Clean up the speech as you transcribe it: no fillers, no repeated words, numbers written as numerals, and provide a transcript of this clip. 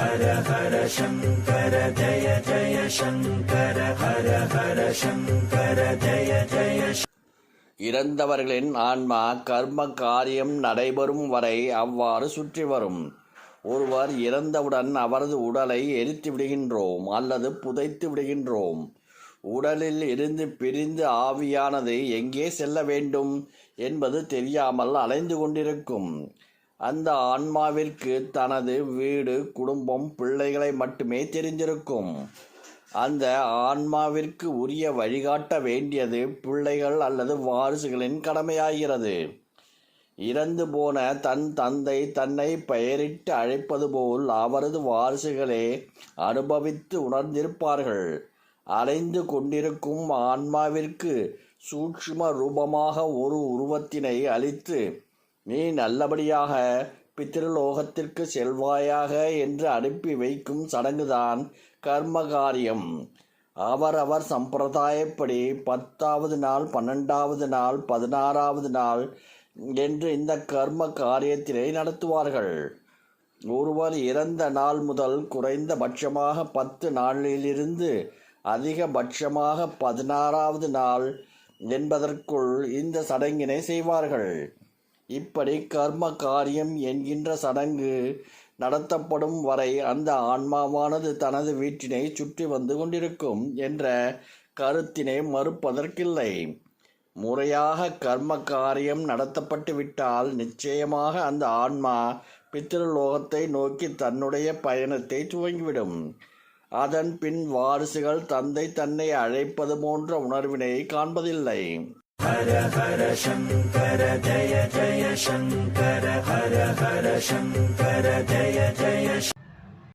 ஹர ஹர சங்கர ஜய ஜய சங்கர ஹர ஹர சங்கர ஜய ஜய. இறந்தவர்களின் ஆன்மா கர்ம காரியம் நடைபெறும் வரை அவ்வாறு சுற்றி வரும். ஒருவர் இறந்தவுடன் அவரது உடலை எரித்து விடுகின்றோம் அல்லது புதைத்து விடுகின்றோம். உடலில் இருந்து பிரிந்து ஆவியானது எங்கே செல்ல வேண்டும் என்பது தெரியாமல் அலைந்து கொண்டிருக்கும். அந்த ஆன்மாவிற்கு தனது வீடு, குடும்பம், பிள்ளைகளை மட்டுமே தெரிந்திருக்கும். அந்த ஆன்மாவிற்கு உரிய வழிகாட்ட வேண்டியது பிள்ளைகள் அல்லது வாரிசுகளின் கடமையாகிறது. இறந்து போன தன் தந்தை தன்னை பெயரிட்டு அழைப்பது போல் அவரது வாரிசுகளே அனுபவித்து உணர்ந்திருப்பார்கள். அலைந்து கொண்டிருக்கும் ஆன்மாவிற்கு சூட்சும ரூபமாக ஒரு உருவத்தினை அளித்து, நீ நல்லபடியாக பித்ருலோகத்திற்கு செல்வாயாக என்று அனுப்பி வைக்கும் சடங்குதான் கர்மகாரியம். அவரவர் சம்பிரதாயப்படி 10வது நாள், 12வது நாள், 16வது நாள் என்று இந்த கர்ம காரியத்தினை நடத்துவார்கள். ஒருவர் இறந்த நாள் முதல் குறைந்தபட்சமாக 10 நாளிலிருந்து அதிகபட்சமாக 16வது நாள் என்பதற்குள் இந்த சடங்கினை செய்வார்கள். இப்படி கர்ம காரியம் என்கின்ற சடங்கு நடத்தப்படும் வரை அந்த ஆன்மாவானது தனது வீட்டினை சுற்றி வந்து கொண்டிருக்கும் என்ற கருத்தினை மறுப்பதற்கில்லை. முறையாக கர்ம காரியம் நடத்தப்பட்டு விட்டால் நிச்சயமாக அந்த ஆன்மா பித்ருலோகத்தை நோக்கி தன்னுடைய பயணத்தை துவங்கிவிடும். அதன் பின் வாரிசுகள் தந்தை தன்னை அழைப்பது போன்ற உணர்வினை காண்பதில்லை. ஹர ஹர சங்கர ஜய ஜய சங்கர ஹர ஹர சங்கர ஜய ஜய.